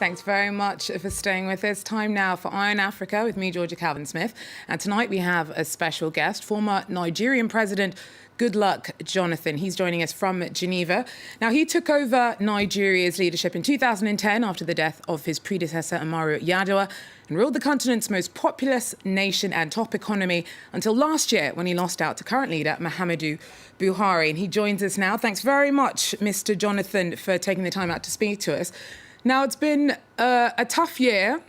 Thanks very much for staying with us. Time now for Eye on Africa with me, Georgia Calvin-Smith. And tonight we have a special guest, former Nigerian President Goodluck Jonathan. He's joining us from Geneva. Now, he took over Nigeria's leadership in 2010 after the death of his predecessor, Umaru Yar'Adua, and ruled the continent's most populous nation and top economy until last year when he lost out to current leader Muhammadu Buhari. And he joins us now. Thanks very much, Mr. Jonathan, for taking the time out to speak to us. Now, it's been a tough year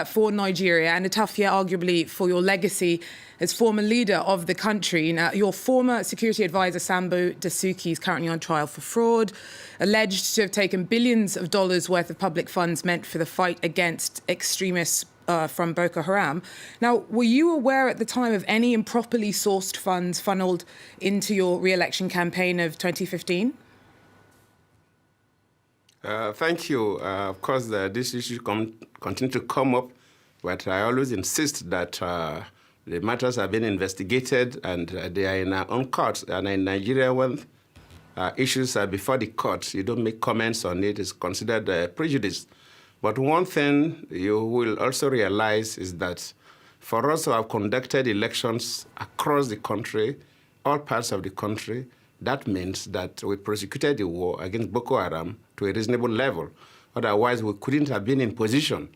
for Nigeria and a tough year, arguably, for your legacy as former leader of the country. Now, your former security advisor, Sambo Dasuki, is currently on trial for fraud, alleged to have taken billions of dollars worth of public funds meant for the fight against extremists from Boko Haram. Now, were you aware at the time of any improperly sourced funds funneled into your re-election campaign of 2015? Thank you. Of course, this issue continue to come up, but I always insist that the matters have been investigated and they are in our own courts. And in Nigeria, when issues are before the courts, you don't make comments on it. It's considered prejudice. But one thing you will also realize is that for us to have conducted elections across the country, all parts of the country, that means that we prosecuted the war against Boko Haram to a reasonable level. Otherwise, we couldn't have been in position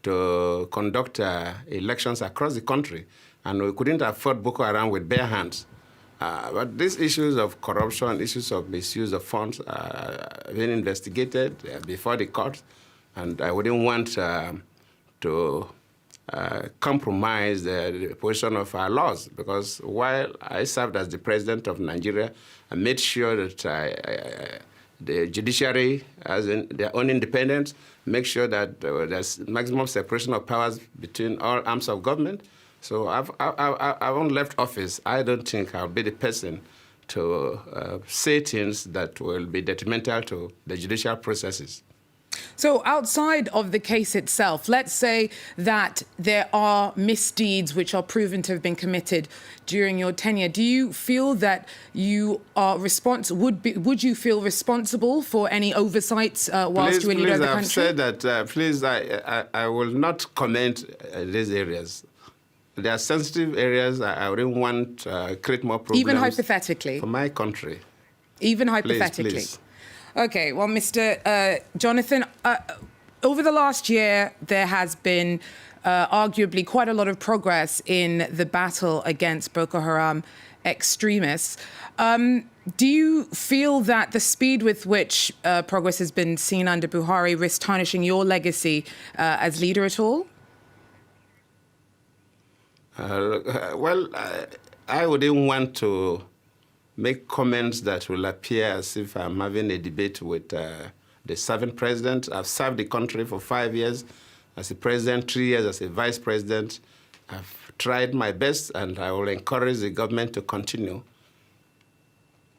to conduct elections across the country, and we couldn't have fought Boko Haram with bare hands. But these issues of corruption, issues of misuse of funds have been investigated before the court, and I wouldn't want to compromise the position of our laws, because while I served as the president of Nigeria, I made sure that the judiciary has their own independence, make sure that there's maximum separation of powers between all arms of government. So I haven't left office. I don't think I'll be the person to say things that will be detrimental to the judicial processes. So outside of the case itself, let's say that there are misdeeds which are proven to have been committed during your tenure. Do you feel that you are would you feel responsible for any oversights whilst you were leader of the country? Please, I've said that, I will not comment these areas. There are sensitive areas. I wouldn't want to create more problems. Even hypothetically? For my country. Even hypothetically? Please. Okay, well, Mr. Jonathan, over the last year, there has been arguably quite a lot of progress in the battle against Boko Haram extremists. Do you feel that the speed with which progress has been seen under Buhari risks tarnishing your legacy as leader at all? I wouldn't want to make comments that will appear as if I'm having a debate with the serving president. I've served the country for 5 years as a president, 3 years as a vice president. I've tried my best, and I will encourage the government to continue.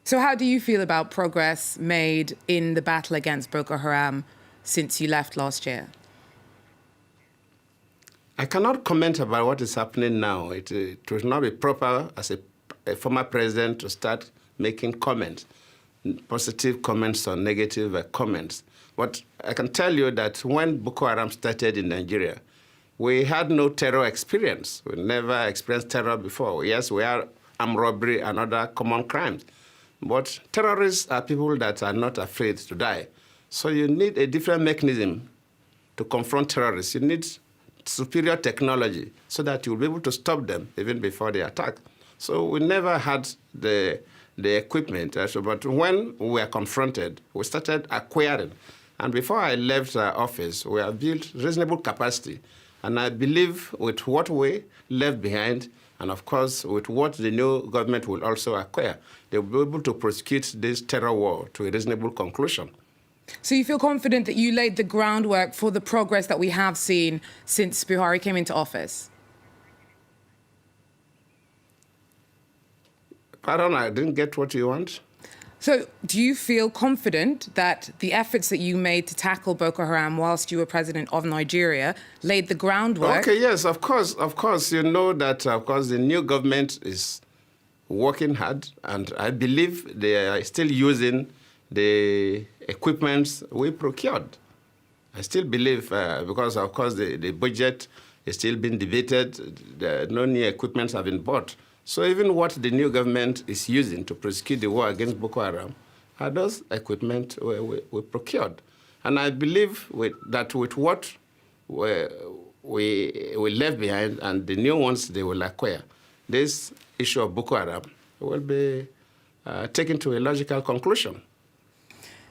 So how do you feel about progress made in the battle against Boko Haram since you left last year? I cannot comment about what is happening now. It would not be proper as a former president to start making comments, positive comments or negative comments. But I can tell you that when Boko Haram started in Nigeria, we had no terror experience. We never experienced terror before. Yes, we had armed robbery and other common crimes. But terrorists are people that are not afraid to die. So you need a different mechanism to confront terrorists. You need superior technology so that you'll be able to stop them even before they attack. So we never had the equipment. But when we were confronted, we started acquiring. And before I left office, we have built reasonable capacity. And I believe with what we left behind, and of course with what the new government will also acquire, they will be able to prosecute this terror war to a reasonable conclusion. So you feel confident that you laid the groundwork for the progress that we have seen since Buhari came into office? Pardon, I didn't get what you want. So do you feel confident that the efforts that you made to tackle Boko Haram whilst you were president of Nigeria laid the groundwork? Okay, yes, of course. Of course, you know that, of course, the new government is working hard, and I believe they are still using the equipments we procured. I still believe, because of course the budget is still being debated, no new equipments have been bought. So even what the new government is using to prosecute the war against Boko Haram, those equipment were procured. And I believe that with what we left behind and the new ones they will acquire, this issue of Boko Haram will be taken to a logical conclusion.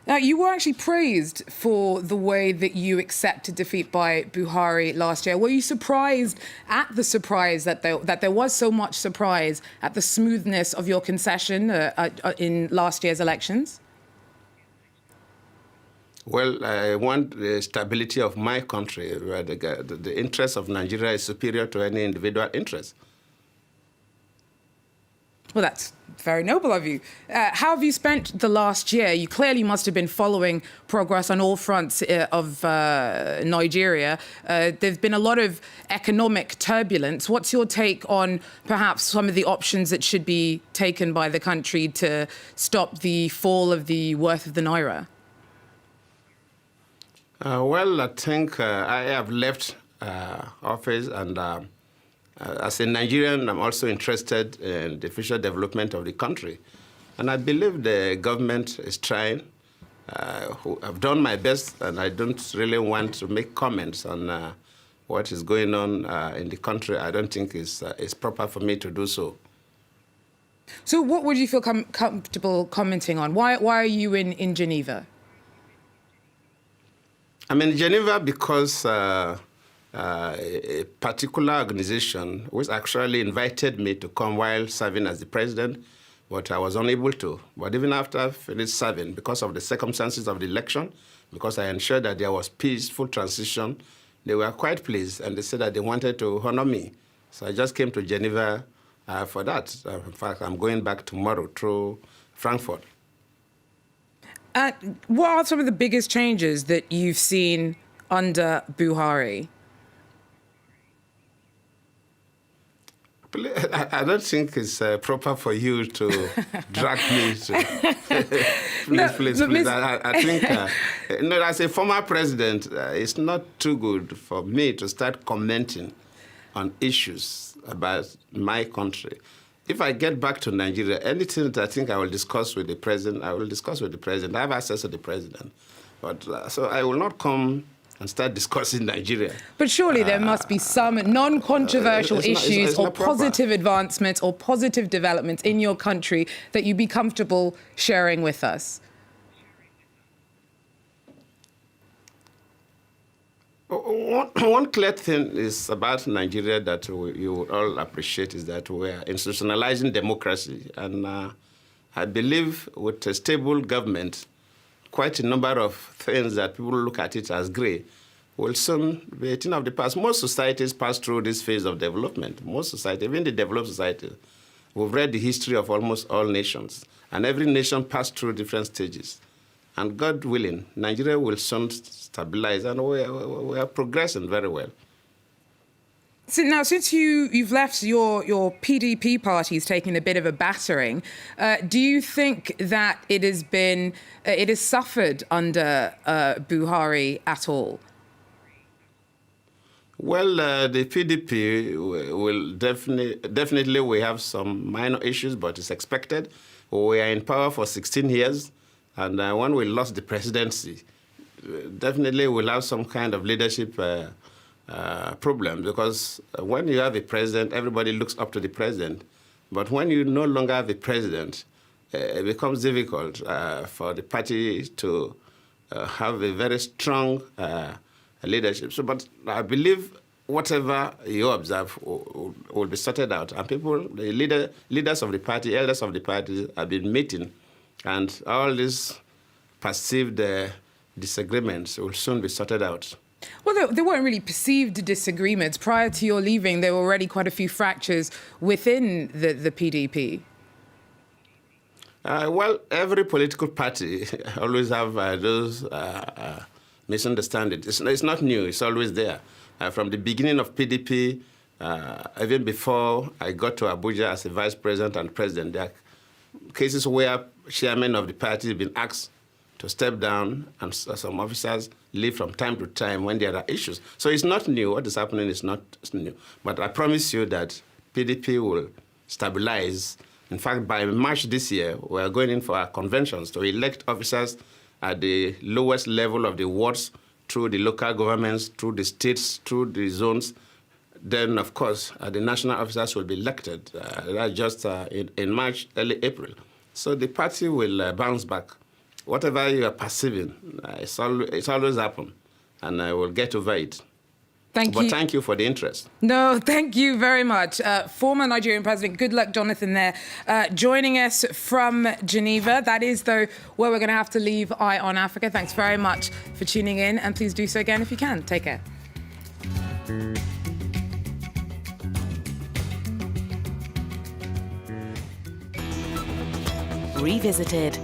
Now, you were actually praised for the way that you accepted defeat by Buhari last year. Were you surprised at the surprise that there was so much surprise at the smoothness of your concession in last year's elections? Well, I want the stability of my country, where the interest of Nigeria is superior to any individual interest. Well, that's very noble of you. How have you spent the last year? You clearly must have been following progress on all fronts of Nigeria. There's been a lot of economic turbulence. What's your take on perhaps some of the options that should be taken by the country to stop the fall of the worth of the naira? Well, I think I have left office, and as a Nigerian, I'm also interested in the future development of the country. And I believe the government is trying. I've done my best, and I don't really want to make comments on what is going on in the country. I don't think it's proper for me to do so. So what would you feel comfortable commenting on? Why are you in Geneva? I'm in Geneva because a particular organization which actually invited me to come while serving as the president, but I was unable to. But even after I finished serving, because of the circumstances of the election, because I ensured that there was peaceful transition, they were quite pleased, and they said that they wanted to honor me. So I just came to Geneva for that. In fact, I'm going back tomorrow through Frankfurt. What are some of the biggest changes that you've seen under Buhari? I don't think it's proper for you to drag me to... please. I think, as a former president, it's not too good for me to start commenting on issues about my country. If I get back to Nigeria, anything that I think I will discuss with the president, I will discuss with the president. I have access to the president. But so I will not come and start discussing Nigeria. But surely there must be some non-controversial issues or positive advancements or positive developments in your country that you'd be comfortable sharing with us. One clear thing is about Nigeria that you would all appreciate is that we are institutionalizing democracy. And I believe with a stable government, quite a number of things that people look at it as grey will soon be a thing of the past. Most societies pass through this phase of development. Most societies, even the developed society, we've read the history of almost all nations, and every nation passed through different stages. And God willing, Nigeria will soon stabilize, and we are progressing very well. So now, since you've left your PDP party's taking a bit of a battering, do you think that it has suffered under Buhari at all? Well, the PDP will definitely we have some minor issues, but it's expected. We are in power for 16 years, and when we lost the presidency, definitely we'll have some kind of leadership problem, because when you have a president, everybody looks up to the president. But when you no longer have a president, it becomes difficult for the party to have a very strong leadership. So, but I believe whatever you observe will be sorted out. And people, the leaders of the party, elders of the party have been meeting, and all these perceived disagreements will soon be sorted out. Well, there weren't really perceived disagreements. Prior to your leaving, there were already quite a few fractures within the PDP. Well, every political party always have those misunderstandings. It's not new. It's always there. From the beginning of PDP, even before I got to Abuja as a vice president and president, there are cases where chairmen of the party have been asked to step down, and some officers leave from time to time when there are issues. So it's not new. What is happening is not new. But I promise you that PDP will stabilize. In fact, by March this year, we are going in for our conventions to elect officers at the lowest level of the wards, through the local governments, through the states, through the zones. Then, of course, the national officers will be elected. That's just in March, early April. So the party will bounce back. Whatever you are perceiving, it's always happened, and I will get over it. Thank you. But thank you for the interest. No, thank you very much. Former Nigerian President Goodluck Jonathan there, joining us from Geneva. That is, though, where we're going to have to leave Eye on Africa. Thanks very much for tuning in, and please do so again if you can. Take care. Revisited.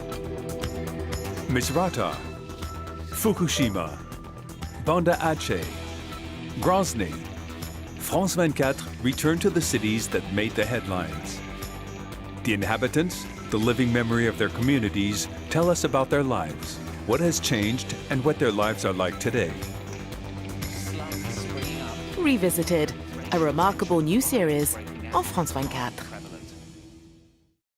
Misrata, Fukushima, Banda Aceh, Grozny. France 24 returned to the cities that made the headlines. The inhabitants, the living memory of their communities, tell us about their lives, what has changed, and what their lives are like today. Revisited, a remarkable new series of France 24.